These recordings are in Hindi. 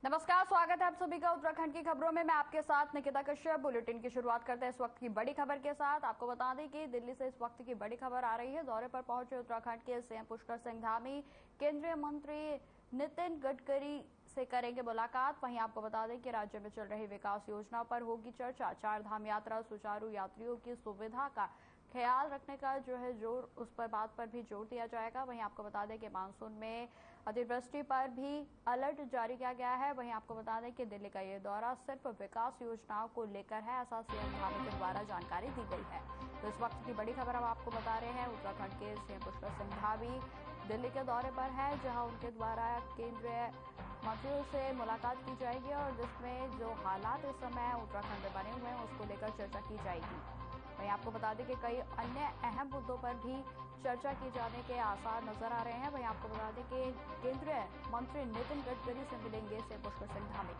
नमस्कार, स्वागत है आप सभी का उत्तराखंड की खबरों में। मैं आपके साथ निकिता कश्यप। बुलेटिन की शुरुआत करते हैं इस वक्त की बड़ी खबर के साथ। आपको बता दें कि दिल्ली से इस वक्त की बड़ी खबर आ रही है। दौरे पर पहुंचे उत्तराखंड के सीएम पुष्कर सिंह धामी केंद्रीय मंत्री नितिन गडकरी से करेंगे मुलाकात। वहीं आपको बता दें कि राज्य में चल रही विकास योजनाओं पर होगी चर्चा। चार धाम यात्रा सुचारू यात्रियों की सुविधा का ख्याल रखने का जोर उस पर बात पर भी जोर दिया जाएगा। वहीं आपको बता दें कि मानसून में अतिवृष्टि पर भी अलर्ट जारी किया गया है। वहीं आपको बता दें कि दिल्ली का ये दौरा सिर्फ विकास योजनाओं को लेकर है, ऐसा सीएम धामी के द्वारा जानकारी दी गई है। तो इस वक्त की बड़ी खबर हम आपको बता रहे हैं। उत्तराखंड के सीएम पुष्कर सिंह धामी दिल्ली के दौरे पर है, जहां उनके द्वारा केंद्रीय मंत्रियों से मुलाकात की जाएगी और जिसमें जो हालात इस समय उत्तराखंड में बने हुए हैं उसको लेकर चर्चा की जाएगी। वहीं आपको बता दें कि कई अन्य अहम मुद्दों पर भी चर्चा की जाने के आसार नजर आ रहे हैं। वहीं आपको बता दें कि केंद्रीय मंत्री नितिन गडकरी से मिलेंगे सीएम पुष्कर सिंह धामी।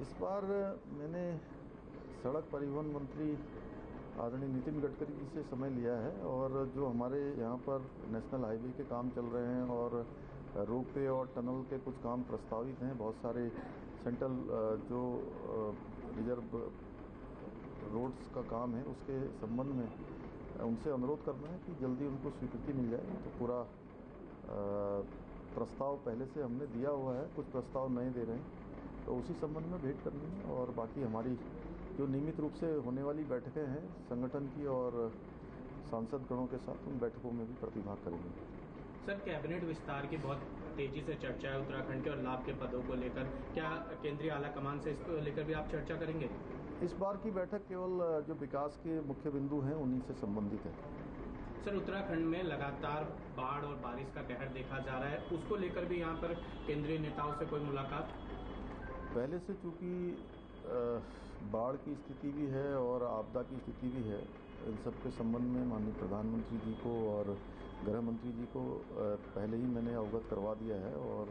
इस बार मैंने सड़क परिवहन मंत्री आदरणीय नितिन गडकरी जी से समय लिया है और जो हमारे यहाँ पर नेशनल हाईवे के काम चल रहे हैं और रोपवे और टनल के कुछ काम प्रस्तावित हैं, बहुत सारे सेंट्रल जो रिजर्व रोड्स का काम है उसके संबंध में उनसे अनुरोध करना है कि जल्दी उनको स्वीकृति मिल जाए। तो पूरा प्रस्ताव पहले से हमने दिया हुआ है, कुछ प्रस्ताव नए दे रहे हैं, तो उसी संबंध में भेंट करनी है। और बाकी हमारी जो नियमित रूप से होने वाली बैठकें हैं संगठन की और सांसद गणों के साथ, उन बैठकों में भी प्रतिभाग करेंगे। सर, कैबिनेट विस्तार की बहुत तेजी से चर्चा है उत्तराखंड के और लाभ के पदों को लेकर, क्या केंद्रीय आला कमान से इसको लेकर भी आप चर्चा करेंगे? इस बार की बैठक केवल जो विकास के मुख्य बिंदु हैं उन्हीं से संबंधित है। सर, उत्तराखंड में लगातार बाढ़ और बारिश का कहर देखा जा रहा है, उसको लेकर भी यहाँ पर केंद्रीय नेताओं से कोई मुलाकात? पहले से चूंकि बाढ़ की स्थिति भी है और आपदा की स्थिति भी है, इन सब के संबंध में माननीय प्रधानमंत्री जी को और गृह मंत्री जी को पहले ही मैंने अवगत करवा दिया है। और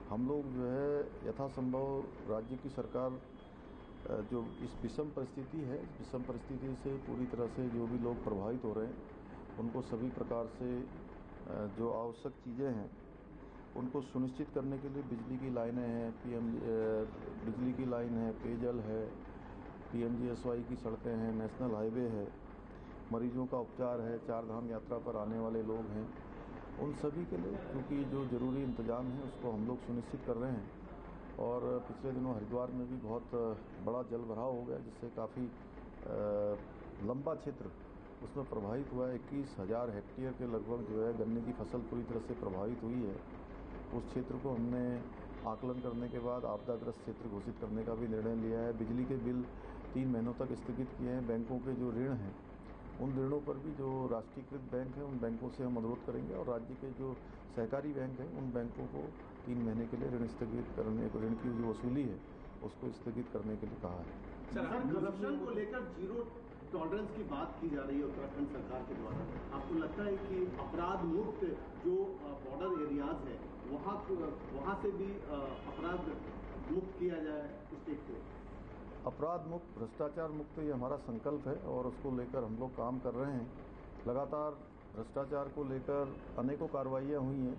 हम लोग जो है यथासंभव राज्य की सरकार जो इस विषम परिस्थिति है, इस विषम परिस्थिति से पूरी तरह से जो भी लोग प्रभावित हो रहे हैं उनको सभी प्रकार से जो आवश्यक चीज़ें हैं उनको सुनिश्चित करने के लिए बिजली की लाइनें हैं, बिजली की लाइन है, पेयजल है, PMGSY की सड़कें हैं, नेशनल हाईवे है, मरीजों का उपचार है, चार धाम यात्रा पर आने वाले लोग हैं, उन सभी के लिए क्योंकि जो ज़रूरी इंतजाम है उसको हम लोग सुनिश्चित कर रहे हैं। और पिछले दिनों हरिद्वार में भी बहुत बड़ा जल भराव हो गया, जिससे काफ़ी लंबा क्षेत्र उसमें प्रभावित हुआ है। 21,000 हेक्टेयर के लगभग जो है गन्ने की फसल पूरी तरह से प्रभावित हुई है। उस क्षेत्र को हमने आकलन करने के बाद आपदाग्रस्त क्षेत्र घोषित करने का भी निर्णय लिया है। बिजली के बिल 3 महीनों तक स्थगित किए हैं। बैंकों के जो ऋण हैं उन ऋणों पर भी जो राष्ट्रीयकृत बैंक हैं उन बैंकों से हम अनुरोध करेंगे और राज्य के जो सहकारी बैंक हैं उन बैंकों को 3 महीने के लिए ऋण स्थगित करने को, ऋण की जो वसूली है उसको स्थगित करने के लिए कहा है। सर, करप्शन को लेकर जीरो टॉलरेंस की बात की जा रही है उत्तराखंड सरकार के द्वारा। आपको लगता है कि अपराध मुक्त जो बॉर्डर एरियाज है वहाँ से भी अपराध मुक्त किया जाए स्टेट को? अपराध मुक्त, भ्रष्टाचार मुक्त, ये हमारा संकल्प है और उसको लेकर हम लोग काम कर रहे हैं। लगातार भ्रष्टाचार को लेकर अनेकों कार्रवाइयाँ हुई हैं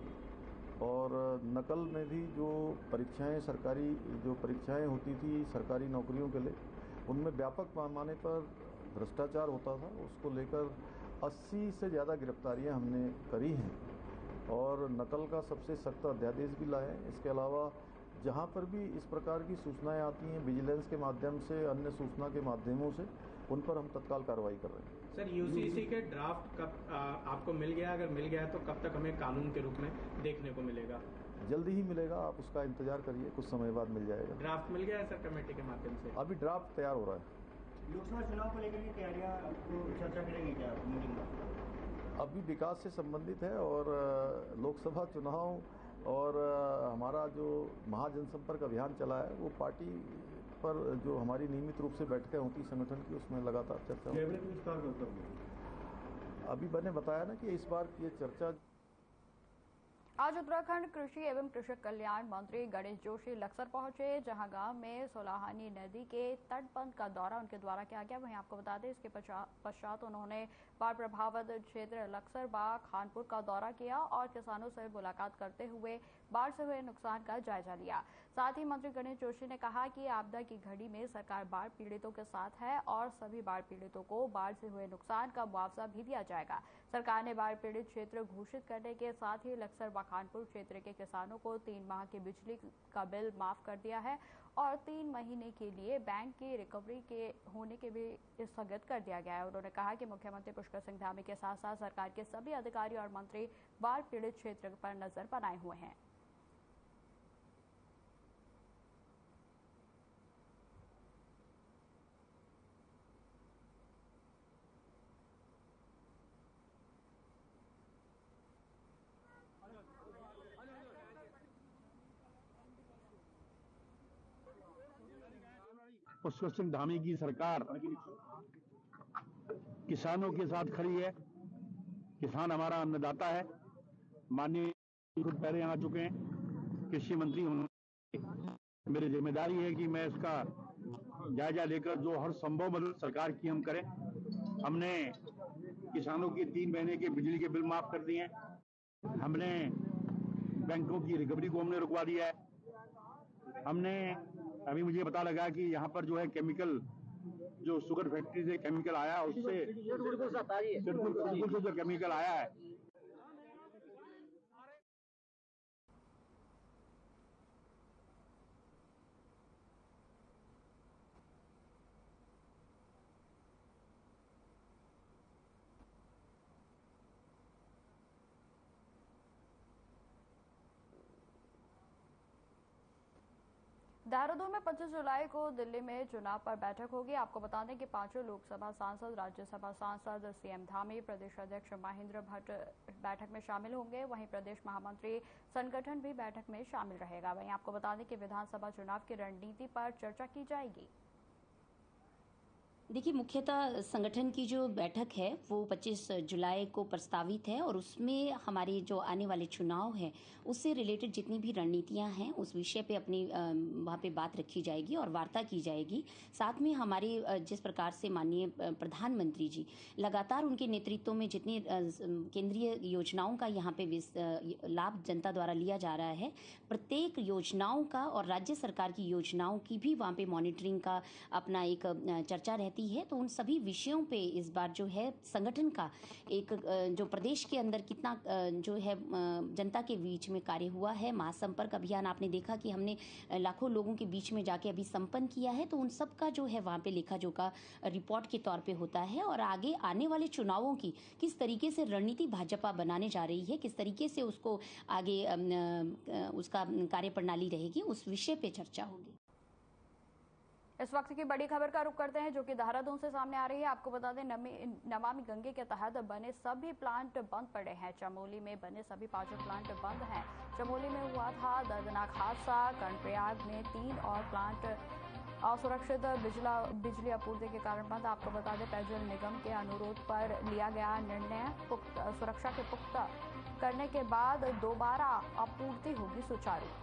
और नकल में भी जो परीक्षाएं, सरकारी जो परीक्षाएं होती थी सरकारी नौकरियों के लिए, उनमें व्यापक पैमाने पर भ्रष्टाचार होता था। उसको लेकर 80 से ज़्यादा गिरफ्तारियां हमने करी हैं और नकल का सबसे सख्त अध्यादेश भी लाए हैं। इसके अलावा जहां पर भी इस प्रकार की सूचनाएं आती हैं विजिलेंस के माध्यम से, अन्य सूचना के माध्यमों से, उन पर हम तत्काल कार्रवाई कर रहे हैं। सर, UCC के ड्राफ्ट कब आपको मिल गया? अगर मिल गया तो कब तक हमें कानून के रूप में देखने को मिलेगा? जल्दी ही मिलेगा, आप उसका इंतजार करिए, कुछ समय बाद मिल जाएगा। ड्राफ्ट मिल गया है सर कमेटी के माध्यम से? अभी ड्राफ्ट तैयार हो रहा है। लोकसभा चुनाव को लेकर तैयारियां आपको चर्चा करेंगे क्या मीटिंग में? अभी विकास से संबंधित है और लोकसभा चुनाव और हमारा जो महाजनसंपर्क अभियान चला है वो पार्टी पर जो हमारी नियमित रूप से बैठकें होती संगठन की, उसमें लगातार चर्चा होती है। कैबिनेट विस्तार कब? अभी मैंने बताया ना कि इस बार की ये चर्चा आज उत्तराखंड कृषि एवं कृषक कल्याण मंत्री गणेश जोशी लक्सर पहुंचे, जहां गांव में सोलाहानी नदी के तटबंध का दौरा उनके द्वारा किया गया। वहीं आपको बता दें, इसके पश्चात उन्होंने बाढ़ प्रभावित क्षेत्र लक्सर बाग खानपुर का दौरा किया और किसानों से मुलाकात करते हुए बाढ़ से हुए नुकसान का जायजा लिया। साथ ही मंत्री गणेश जोशी ने कहा कि आपदा की घड़ी में सरकार बाढ़ पीड़ितों के साथ है और सभी बाढ़ पीड़ितों को बाढ़ से हुए नुकसान का मुआवजा भी दिया जाएगा। सरकार ने बाढ़ पीड़ित क्षेत्र घोषित करने के साथ ही लक्सर व खानपुर क्षेत्र के किसानों को 3 माह के बिजली का बिल माफ कर दिया है और 3 महीने के लिए बैंक की रिकवरी के होने के भी स्थगित कर दिया गया है। उन्होंने कहा कि मुख्यमंत्री पुष्कर सिंह धामी के साथ साथ सरकार के सभी अधिकारी और मंत्री बाढ़ पीड़ित क्षेत्र पर नजर बनाए हुए हैं। पुष्कर सिंह धामी की सरकार किसानों के साथ खड़ी है। किसान हमारा अन्नदाता है। माननीय खुद पहले आ चुके हैं, कृषि मंत्री होंगे। मेरी जिम्मेदारी है कि मैं इसका जायजा लेकर जो हर संभव मदद सरकार की हम करें। हमने किसानों के 3 महीने के बिजली के बिल माफ कर दिए हैं। हमने बैंकों की रिकवरी को हमने रुकवा दिया है। हमने अभी मुझे पता लगा कि यहाँ पर जो है केमिकल, जो शुगर फैक्ट्री से केमिकल आया, उससे बिल्कुल से जो केमिकल आया है, देहरादून में 25 जुलाई को दिल्ली में चुनाव पर बैठक होगी। आपको बता दें कि 5 लोकसभा सांसद, राज्यसभा सांसद, सीएम धामी, प्रदेश अध्यक्ष महेंद्र भट्ट बैठक में शामिल होंगे। वहीं प्रदेश महामंत्री संगठन भी बैठक में शामिल रहेगा। वहीं आपको बता दें कि विधानसभा चुनाव की रणनीति पर चर्चा की जाएगी। देखिए, मुख्यतः संगठन की जो बैठक है वो 25 जुलाई को प्रस्तावित है और उसमें हमारे जो आने वाले चुनाव हैं उससे रिलेटेड जितनी भी रणनीतियां हैं उस विषय पे अपनी वहाँ पे बात रखी जाएगी और वार्ता की जाएगी। साथ में हमारे जिस प्रकार से माननीय प्रधानमंत्री जी लगातार उनके नेतृत्व में जितनी केंद्रीय योजनाओं का यहाँ पे लाभ जनता द्वारा लिया जा रहा है, प्रत्येक योजनाओं का और राज्य सरकार की योजनाओं की भी वहाँ पे मॉनिटरिंग का अपना एक चर्चा रहती है। तो उन सभी विषयों पे इस बार जो है संगठन का एक जो प्रदेश के अंदर कितना जो है जनता के बीच में कार्य हुआ है, महासंपर्क अभियान आपने देखा कि हमने लाखों लोगों के बीच में जाके अभी संपन्न किया है। तो उन सब का जो है वहाँ पे लेखा जोखा रिपोर्ट के तौर पे होता है और आगे आने वाले चुनावों की किस तरीके से रणनीति भाजपा बनाने जा रही है, किस तरीके से उसको आगे उसका कार्य प्रणाली रहेगी, उस विषय पे चर्चा होगी। इस वक्त की बड़ी खबर का रुख करते हैं जो कि देहरादून से सामने आ रही है। आपको बता दें, नमामि गंगे के तहत बने सभी प्लांट बंद पड़े हैं। चमोली में बने सभी 5 प्लांट बंद हैं। चमोली में हुआ था दर्दनाक हादसा। कर्णप्रयाग में 3 और प्लांट असुरक्षित बिजली आपूर्ति के कारण बंद। आपको बता दें, पेयजल निगम के अनुरोध पर लिया गया निर्णय सुरक्षा के पुख्ता करने के बाद दोबारा आपूर्ति होगी सुचारू।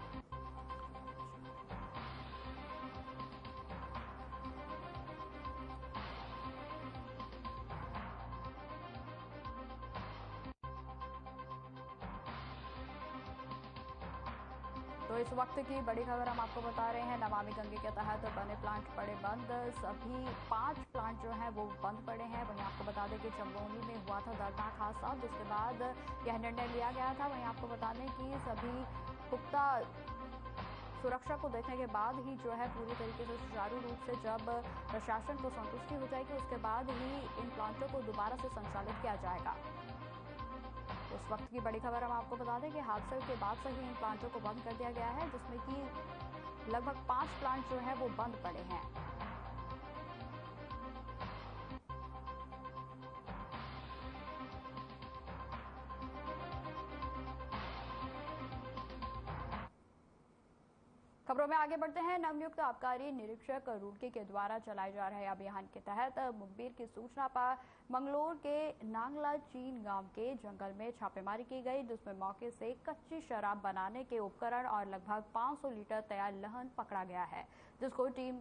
तो इस वक्त की बड़ी खबर हम आपको बता रहे हैं। नमामि गंगे के तहत बने प्लांट पड़े बंद। सभी 5 प्लांट जो हैं वो बंद पड़े हैं। वहीं आपको बता दें कि चमोली में हुआ था दर्दनाक हादसा, जिसके बाद यह निर्णय लिया गया था। वहीं आपको बता दें कि सभी पुख्ता सुरक्षा को देखने के बाद ही जो है पूरी तरीके से सुचारू रूप से जब प्रशासन को संतुष्टि हो जाएगी उसके बाद ही इन प्लांटों को दोबारा से संचालित किया जाएगा। इस वक्त की बड़ी खबर हम आपको बता दें कि हादसे के बाद से ही इन प्लांटों को बंद कर दिया गया है, जिसमें कि लगभग 5 प्लांट जो है वो बंद पड़े हैं। खबरों में आगे बढ़ते हैं। नवनियुक्त आबकारी निरीक्षक रुड़की के द्वारा चलाए जा रहे अभियान के तहत मुखबिर की सूचना पर मंगलोर के नांगला चीन गांव के जंगल में छापेमारी की गई, जिसमें मौके से कच्ची शराब बनाने के उपकरण और लगभग 500 लीटर तैयार लहन पकड़ा गया है, जिसको टीम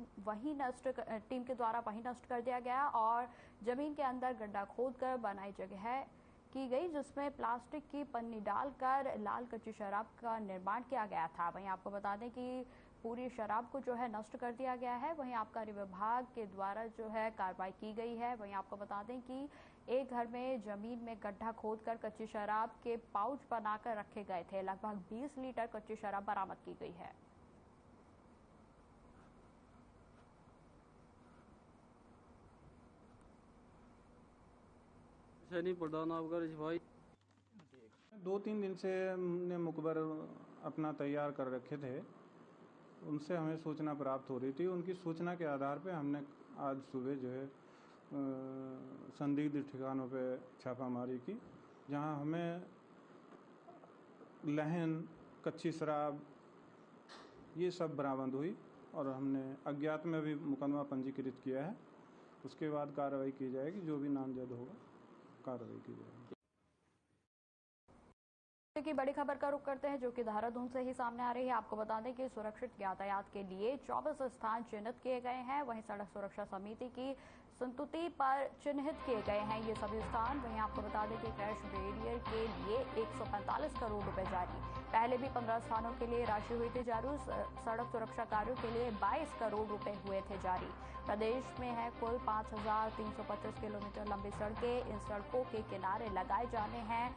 के द्वारा वहीं नष्ट कर दिया गया और जमीन के अंदर गड्ढा खोदकर बनाई जगह की गई, जिसमें प्लास्टिक की पन्नी डालकर लाल कच्ची शराब का निर्माण किया गया था। वहीं आपको बता दें कि पूरी शराब को जो है नष्ट कर दिया गया है। वहीं आबकारी विभाग के द्वारा जो है कार्रवाई की गई है। वहीं आपको बता दें कि एक घर में जमीन में गड्ढा खोदकर कच्ची शराब के पाउच बनाकर रखे गए थे। लगभग 20 लीटर कच्ची शराब बरामद की गई है। प्रधान आबकारी भाई 2-3 दिन से हमने मुखबर अपना तैयार कर रखे थे, उनसे हमें सूचना प्राप्त हो रही थी। उनकी सूचना के आधार पे हमने आज सुबह जो है संदिग्ध ठिकानों पे छापामारी की, जहां हमें लहन, कच्ची शराब ये सब बरामद हुई और हमने अज्ञात में भी मुकदमा पंजीकृत किया है। उसके बाद कार्रवाई की जाएगी, जो भी नामजद होगा कार्रवाई की जाएगी। की बड़ी खबर का रुख करते हैं, जो कि देहरादून से ही सामने आ रही है। आपको बता दें कि सुरक्षित यातायात के लिए 24 स्थान चिन्हित किए गए हैं। वहीं सड़क सुरक्षा समिति की संस्तुति पर चिन्हित किए गए हैं ये सभी स्थान। वहीं आपको बता दें कि क्रैश बैरियर के लिए 145 करोड़ रुपए जारी। पहले भी 15 स्थानों के लिए राशि हुई थी जारी। सड़क सुरक्षा कार्यों के लिए 22 करोड़ रुपए हुए थे जारी। प्रदेश में है कुल 5,325 किलोमीटर लंबी सड़कें। इन सड़कों के किनारे लगाए जाने हैं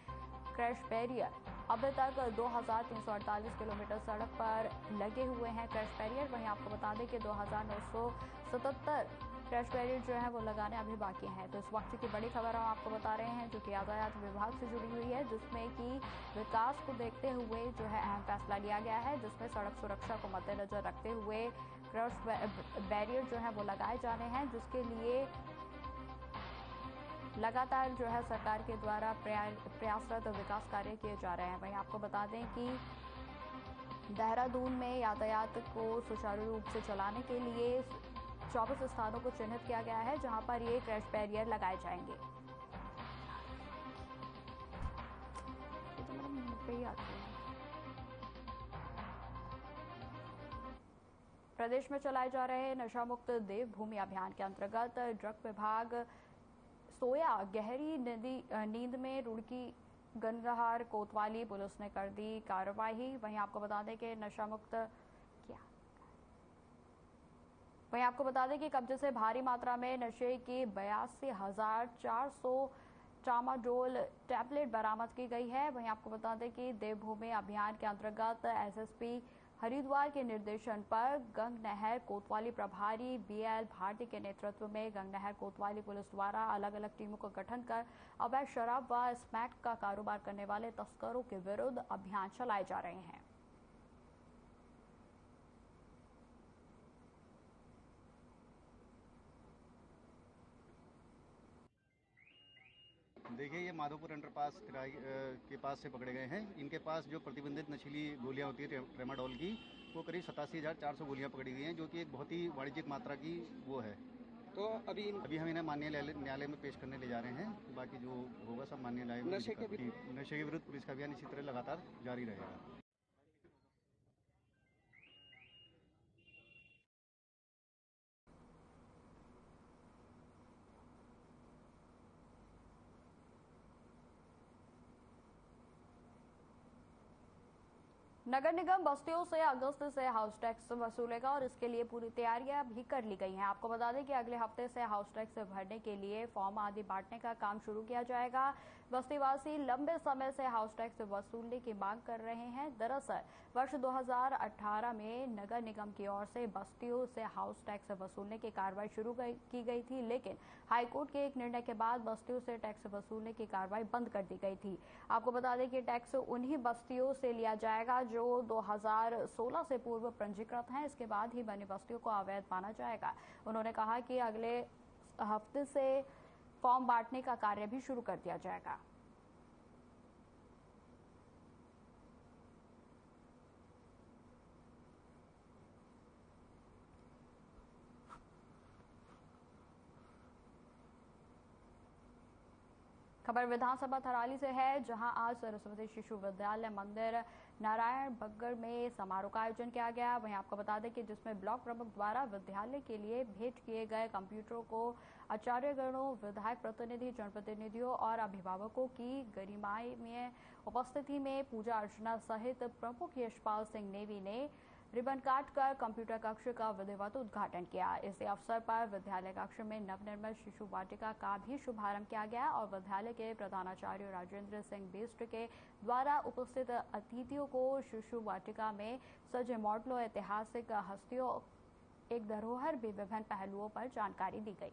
क्रैश बैरियर। अभी तक 2,348 किलोमीटर सड़क पर लगे हुए हैं क्रैश बैरियर। वहीं आपको बता दें कि 2,977 क्रैश बैरियर जो है वो लगाने अभी बाकी हैं। तो इस वक्त की बड़ी खबर हम आपको बता रहे हैं, जो कि यातायात विभाग से जुड़ी हुई है, जिसमें कि विकास को देखते हुए जो है अहम फैसला लिया गया है, जिसमें सड़क सुरक्षा को मद्देनजर रखते हुए क्रैश बैरियर जो है वो लगाए जाने हैं, जिसके लिए लगातार जो है सरकार के द्वारा प्रयासरत विकास कार्य किए जा रहे हैं। वहीं आपको बता दें कि देहरादून में यातायात को सुचारू रूप से चलाने के लिए 24 स्थानों को चिन्हित किया गया है, जहां पर ये क्रैश बैरियर लगाए जाएंगे। प्रदेश में चलाए जा रहे नशा मुक्त देवभूमि अभियान के अंतर्गत ड्रग विभाग सोया गहरी नींद में रुड़की गनगहार कोतवाली पुलिस ने कर दी कार्रवाई। वहीं आपको बता दें कि वहीं आपको बता दें कि कब्जे से भारी मात्रा में नशे की 82,400 ट्रामाडोल टैबलेट बरामद की गई है। वहीं आपको बता दें कि देवभूमि अभियान के अंतर्गत एसएसपी हरिद्वार के निर्देशन पर गंगनहर कोतवाली प्रभारी बीएल भारती के नेतृत्व में गंगनहर कोतवाली पुलिस द्वारा अलग अलग टीमों का गठन कर अवैध शराब व स्मैक का कारोबार करने वाले तस्करों के विरुद्ध अभियान चलाए जा रहे हैं। देखिए, ये माधोपुर अंडरपास के पास से पकड़े गए हैं। इनके पास जो प्रतिबंधित नशीली गोलियां होती है ट्रेमाडोल की, वो करीब 87,400 गोलियां पकड़ी गई हैं, जो कि एक बहुत ही वाणिज्यिक मात्रा की वो है। तो अभी हम इन्हें माननीय न्यायालय में पेश करने ले जा रहे हैं। बाकी जो होगा सब माननीय न्यायालय में। नशे के विरुद्ध पुलिस का अभियान इसी तरह लगातार जारी रहेगा। नगर निगम बस्तियों से अगस्त से हाउस टैक्स वसूलेगा और इसके लिए पूरी तैयारियां भी कर ली गई हैं। आपको बता दें कि अगले हफ्ते से हाउस टैक्स भरने के लिए फॉर्म आदि बांटने का काम शुरू किया जाएगा। बस्तीवासी लंबे समय से हाउस टैक्स वसूलने की मांग कर रहे हैं। दरअसल वर्ष 2018 में नगर निगम की ओर से बस्तियों से हाउस टैक्स वसूलने की कार्रवाई शुरू की गई थी, लेकिन हाईकोर्ट के एक निर्णय के बाद बस्तियों से टैक्स वसूलने की कार्रवाई बंद कर दी गई थी। आपको बता दें कि टैक्स उन्हीं बस्तियों से लिया जाएगा जो 2016 से पूर्व पंजीकृत हैं। इसके बाद ही बनी बस्तियों को अवैध माना जाएगा। उन्होंने कहा कि अगले हफ्ते से फॉर्म बांटने का कार्य भी शुरू कर दिया जाएगा। खबर विधानसभा थराली से है, जहां आज सरस्वती शिशु विद्यालय मंदिर नारायण बग्गड़ में समारोह का आयोजन किया गया। वहीं आपको बता दें कि जिसमें ब्लॉक प्रमुख द्वारा विद्यालय के लिए भेंट किए गए कंप्यूटरों को आचार्यगणों, विधायक प्रतिनिधि, जनप्रतिनिधियों और अभिभावकों की गरिमामय उपस्थिति में पूजा अर्चना सहित प्रमुख यशपाल सिंह नेवी ने रिबन काटकर कंप्यूटर कक्ष का विधिवत उद्घाटन किया। इस अवसर पर विद्यालय कक्ष में नवनिर्मित शिशु वाटिका का भी शुभारंभ किया गया और विद्यालय के प्रधानाचार्य राजेंद्र सिंह बिष्ट के द्वारा उपस्थित अतिथियों को शिशु वाटिका में सजे मॉडलों, ऐतिहासिक हस्तियों, एक धरोहर भी विभिन्न पहलुओं पर जानकारी दी गई।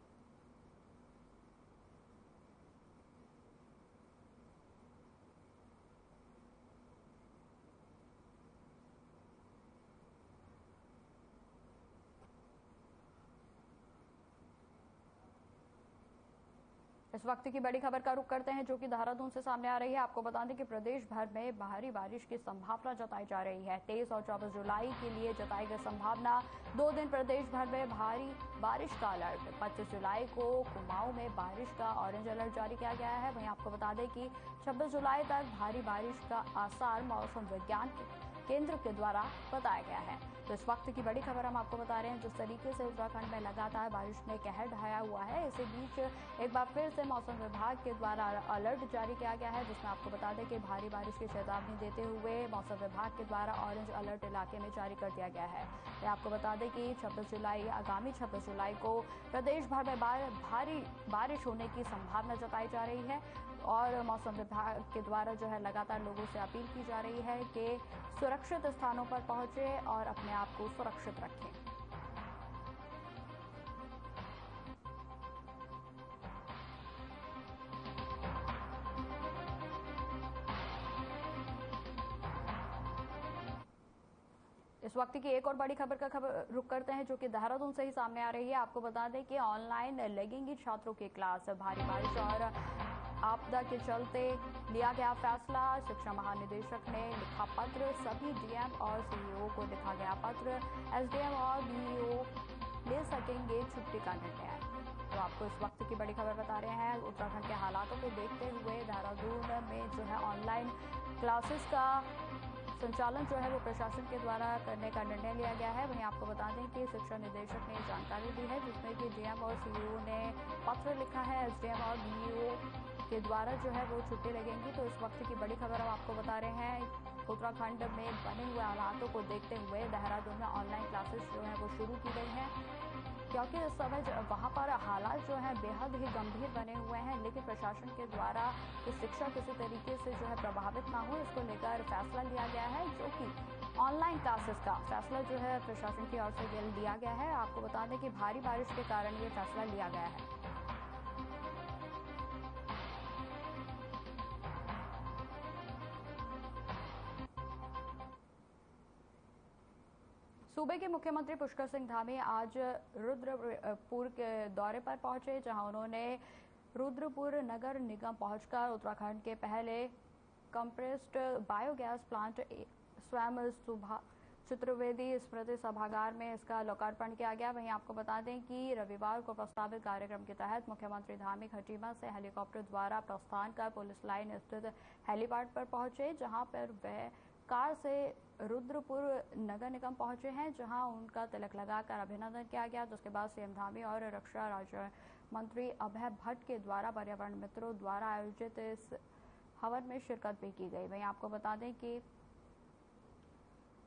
इस वक्त की बड़ी खबर का रुख करते हैं, जो कि देहरादून से सामने आ रही है। आपको बता दें कि प्रदेश भर में भारी बारिश की संभावना जताई जा रही है। 23 और 24 जुलाई के लिए जताई गई संभावना। 2 दिन प्रदेश भर में भारी बारिश का अलर्ट। 25 जुलाई को कुमाऊं में बारिश का ऑरेंज अलर्ट जारी किया गया है। वहीं आपको बता दें कि 26 जुलाई तक भारी बारिश का आसार मौसम विज्ञान केंद्र के द्वारा बताया गया है। तो इस वक्त की बड़ी खबर हम आपको बता रहे हैं, जिस तरीके से उत्तराखंड में लगातार बारिश ने कहर ढाया हुआ है, इसी बीच एक बार फिर से मौसम विभाग के द्वारा अलर्ट जारी किया गया है, जिसमें आपको बता दें कि भारी बारिश की चेतावनी देते हुए मौसम विभाग के द्वारा ऑरेंज अलर्ट इलाके में जारी कर दिया गया है। तो आपको बता दें कि 26 जुलाई आगामी 26 जुलाई को प्रदेश भर में भारी बारिश होने की संभावना जताई जा रही है और मौसम विभाग के द्वारा जो है लगातार लोगों से अपील की जा रही है कि सुरक्षित स्थानों पर पहुंचे और अपने आप को सुरक्षित रखें। इस वक्त की एक और बड़ी खबर का रुख करते हैं, जो कि देहरादून से ही सामने आ रही है। आपको बता दें कि ऑनलाइन लगेंगी छात्रों की क्लास। भारी बारिश और आपदा के चलते लिया गया फैसला। शिक्षा महानिदेशक ने लिखा पत्र। सभी डीएम और सीईओ को लिखा गया पत्र। एसडीएम और बीईओ ले सकेंगे छुट्टी का निर्णय। तो आपको इस वक्त की बड़ी खबर बता रहे हैं। उत्तराखंड के हालातों को देखते हुए देहरादून में जो है ऑनलाइन क्लासेस का संचालन जो है वो प्रशासन के द्वारा करने का निर्णय लिया गया है। वहीं आपको बता दें कि शिक्षा निदेशक ने जानकारी दी है, जिसमें कि डीएम और सीईओ ने पत्र लिखा है। एसडीएम और बीईओ के द्वारा जो है वो छुट्टी लगेंगी। तो इस वक्त की बड़ी खबर हम आपको बता रहे हैं। उत्तराखंड में बने हुए हालातों को देखते हुए देहरादून में ऑनलाइन क्लासेस जो है वो शुरू की गई हैं, क्योंकि इस समय वहाँ पर हालात जो है बेहद ही गंभीर बने हुए हैं। लेकिन प्रशासन के द्वारा इस शिक्षा किसी तरीके से जो है प्रभावित ना हो, इसको लेकर फैसला लिया गया है, जो कि ऑनलाइन क्लासेस का फैसला जो है प्रशासन की ओर से लिया गया है। आपको बता दें कि भारी बारिश के कारण ये फैसला लिया गया है। सूबे के मुख्यमंत्री पुष्कर सिंह धामी आज रुद्रपुर के दौरे पर पहुंचे, जहां उन्होंने रुद्रपुर नगर निगम पहुंचकर उत्तराखंड के पहले कंप्रेस्ड बायोगैस प्लांट स्वयं चतुर्वेदी स्मृति सभागार में इसका लोकार्पण किया गया। वहीं आपको बता दें कि रविवार को प्रस्तावित कार्यक्रम के तहत मुख्यमंत्री धामी खटीमा से हेलीकॉप्टर द्वारा प्रस्थान कर पुलिस लाइन स्थित हेलीपैड पर पहुंचे, जहां पर वह कार से रुद्रपुर नगर निगम पहुंचे हैं, जहां उनका तिलक लगाकर अभिनंदन किया गया। जिसके बाद सीएम धामी और रक्षा राज्य मंत्री अभय भट्ट के द्वारा पर्यावरण मित्रों द्वारा आयोजित इस हवन में शिरकत भी की गई। वहीं आपको बता दें कि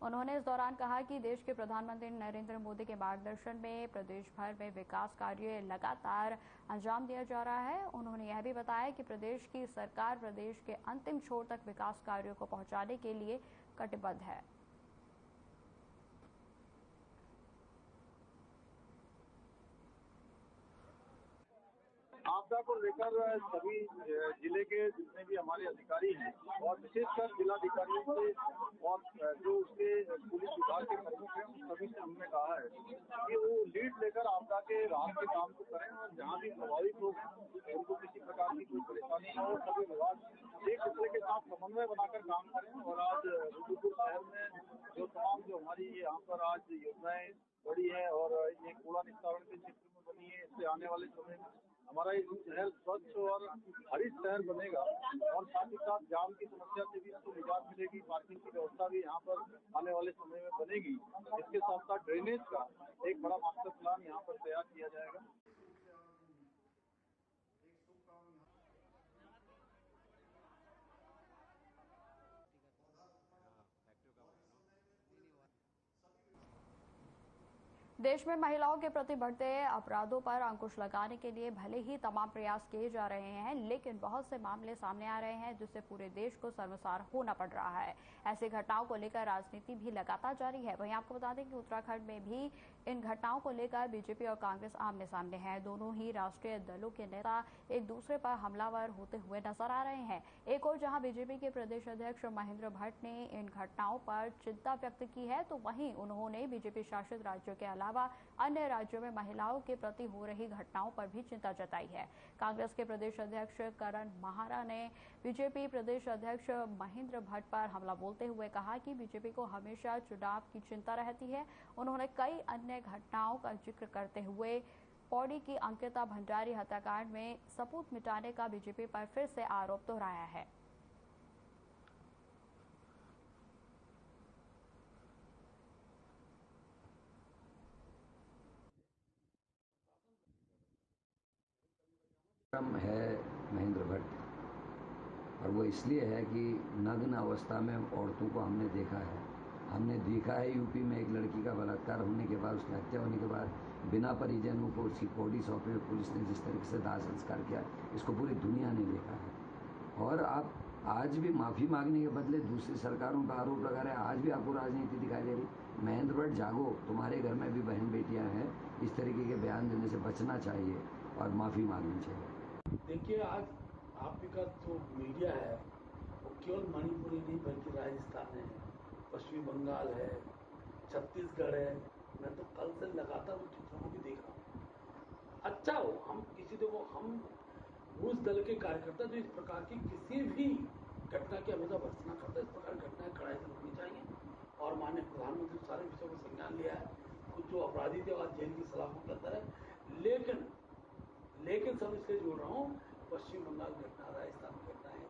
उन्होंने इस दौरान कहा कि देश के प्रधानमंत्री नरेंद्र मोदी के मार्गदर्शन में प्रदेश भर में विकास कार्य लगातार अंजाम दिया जा रहा है। उन्होंने यह भी बताया कि प्रदेश की सरकार प्रदेश के अंतिम छोर तक विकास कार्यों को पहुंचाने के लिए कटिबद्ध है। आपदा को लेकर सभी जिले के जितने भी हमारे अधिकारी हैं और विशेषकर जिलाधिकारियों से और जो उसके पुलिस विभाग के प्रमुख हैं उन सभी से हमने कहा है कि वो लीड लेकर आपदा के राहत के काम को करें और जहाँ भी प्रभावित लोग हैं उनको किसी प्रकार की कोई परेशानी न हो, सभी विभाग एक दूसरे के साथ समन्वय बनाकर काम करें। और आज रुद्रपुर शहर में जो तमाम जो हमारी यहाँ पर आज योजनाएं बड़ी है और ये कूड़ा निस्तारण के क्षेत्र में बनी है, इससे आने वाले समय में हमारा ये शहर स्वच्छ और हरित शहर बनेगा और साथ ही साथ जाम की समस्या से भी इसको निजात मिलेगी। पार्किंग की व्यवस्था भी यहाँ पर आने वाले समय में बनेगी। इसके साथ साथ ड्रेनेज का एक बड़ा मास्टर प्लान यहाँ पर तैयार किया जाएगा। देश में महिलाओं के प्रति बढ़ते अपराधों पर अंकुश लगाने के लिए भले ही तमाम प्रयास किए जा रहे हैं, लेकिन बहुत से मामले सामने आ रहे हैं जिससे पूरे देश को शर्मसार होना पड़ रहा है। ऐसी घटनाओं को लेकर राजनीति भी लगातार जारी है। वहीं आपको बता दें कि उत्तराखंड में भी इन घटनाओं को लेकर बीजेपी और कांग्रेस आमने सामने हैं। दोनों ही राष्ट्रीय दलों के नेता एक दूसरे पर हमलावर होते हुए नजर आ रहे हैं। एक और जहां बीजेपी के प्रदेश अध्यक्ष महेंद्र भट्ट ने इन घटनाओं पर चिंता व्यक्त की है, तो वहीं उन्होंने बीजेपी शासित राज्यों के अलावा अन्य राज्यों में महिलाओं के प्रति हो रही घटनाओं पर भी चिंता जताई है। कांग्रेस के प्रदेश अध्यक्ष करण महारा ने बीजेपी प्रदेश अध्यक्ष महेंद्र भट्ट पर हमला बोलते हुए कहा कि बीजेपी को हमेशा चुनाव की चिंता रहती है। उन्होंने कई अन्य घटनाओं का जिक्र करते हुए पौड़ी की अंकिता भंडारी हत्याकांड में सबूत मिटाने का बीजेपी पर फिर से आरोप दोहराया है। है महेंद्र भट्ट, और वो इसलिए है कि नग्न अवस्था में औरतों को हमने देखा है यूपी में एक लड़की का बलात्कार होने के बाद, उसकी हत्या होने के बाद बिना परिजनों को उसकी बॉडी सौंपे हुए पुलिस ने जिस तरीके से दाह संस्कार किया, इसको पूरी दुनिया ने देखा है। और आप आज भी माफ़ी मांगने के बदले दूसरी सरकारों पर आरोप लगा रहे हैं। आज भी आपको राजनीति दिखाई दे रही। महेंद्र भट्ट जागो, तुम्हारे घर में भी बहन बेटियां हैं। इस तरीके के बयान देने से बचना चाहिए और माफ़ी मांगनी चाहिए। देखिए, आज आपका जो मीडिया है वो केवल मणिपुरी नहीं बल्कि राजस्थान है, पश्चिमी बंगाल है, छत्तीसगढ़ है। मैं तो कल से लगातार उन चित्रों को भी देख रहा हूँ। अच्छा हो हम किसी देखो हम उस दल के कार्यकर्ता जो इस प्रकार की किसी भी घटना की हमेशा भर्त्सना करता है, इस प्रकार की घटनाएं कड़ाई से रोकनी चाहिए। और माननीय प्रधानमंत्री सारे विषयों को संज्ञान लिया है। कुछ जो अपराधी थे आज जेल की सलाखों के अंदर है, लेकिन सब इसलिए जोड़ रहा हूँ, पश्चिम बंगाल घटना, राजस्थान घटना है।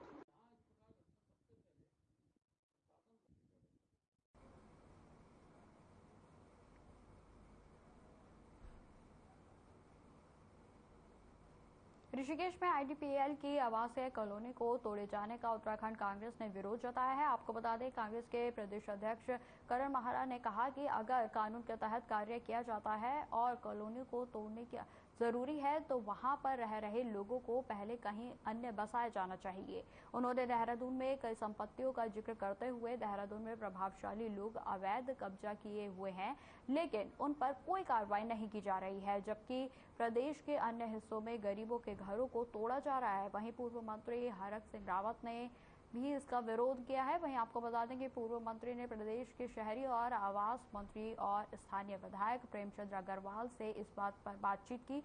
ऋषिकेश में आईडीपीएल की आवासीय कॉलोनी को तोड़े जाने का उत्तराखंड कांग्रेस ने विरोध जताया है। आपको बता दें, कांग्रेस के प्रदेश अध्यक्ष करण महारा ने कहा कि अगर कानून के तहत कार्य किया जाता है और कॉलोनी को तोड़ने की जरूरी है तो वहां पर रह रहे लोगों को पहले कहीं अन्य बसाया जाना चाहिए। उन्होंने देहरादून में कई संपत्तियों का जिक्र करते हुए देहरादून में प्रभावशाली लोग अवैध कब्जा किए हुए हैं, लेकिन उन पर कोई कार्रवाई नहीं की जा रही है, जबकि प्रदेश के अन्य हिस्सों में गरीबों के घरों को तोड़ा जा रहा है। वहीं पूर्व मंत्री हरक सिंह रावत ने भी इसका विरोध किया है। वहीं आपको बता दें कि पूर्व मंत्री ने प्रदेश के शहरी और आवास मंत्री और स्थानीय विधायक प्रेमचंद अग्रवाल से इस बात पर बातचीत की।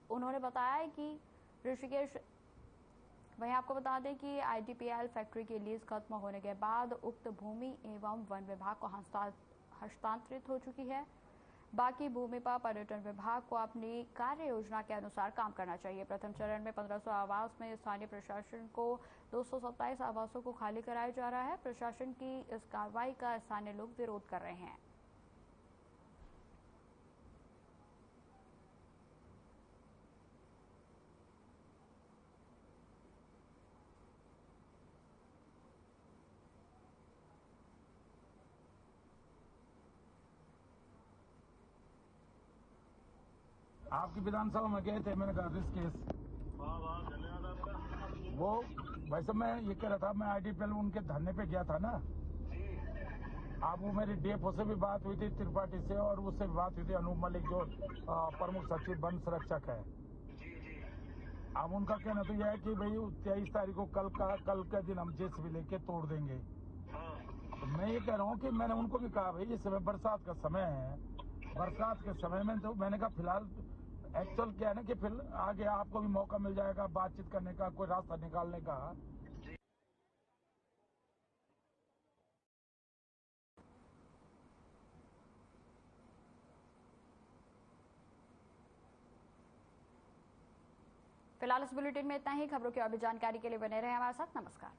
उन्होंने बताया कि ऋषिकेश वहीं आपको बता दें कि आईडीपीएल फैक्ट्री की लीज खत्म होने के बाद उक्त भूमि एवं वन विभाग को हस्तांतरित हो चुकी है। बाकी भूमि पर पर्यटन विभाग को अपनी कार्य योजना के अनुसार काम करना चाहिए। प्रथम चरण में 1500 आवास में स्थानीय प्रशासन को 227 आवासों को खाली कराया जा रहा है। प्रशासन की इस कार्रवाई का स्थानीय लोग विरोध कर रहे हैं। आपकी विधानसभा में गए थे, मैंने कहा ऋषिकेश वो वैसे मैं ये कह रहा था, मैं आईडीपीएल उनके धरने पे गया था ना। आप वो मेरी डीएफओ से भी बात हुई थी त्रिपाठी से, और उससे भी बात हुई थी अनूप मलिक जो प्रमुख सचिव वन संरक्षक है। अब उनका कहना तो यह है कि भाई 23 तारीख को कल के दिन हम जेसीबी लेके तोड़ देंगे। तो मैं ये कह रहा हूँ कि मैंने उनको भी कहा भाई इस समय बरसात का समय है, बरसात के समय में तो मैंने कहा फिलहाल एक्चुअल क्या है ना कि फिर आगे आपको भी मौका मिल जाएगा बातचीत करने का, कोई रास्ता निकालने का। फिलहाल इस बुलेटिन में इतना ही। खबरों की और भी जानकारी के लिए बने रहे हमारे साथ। नमस्कार।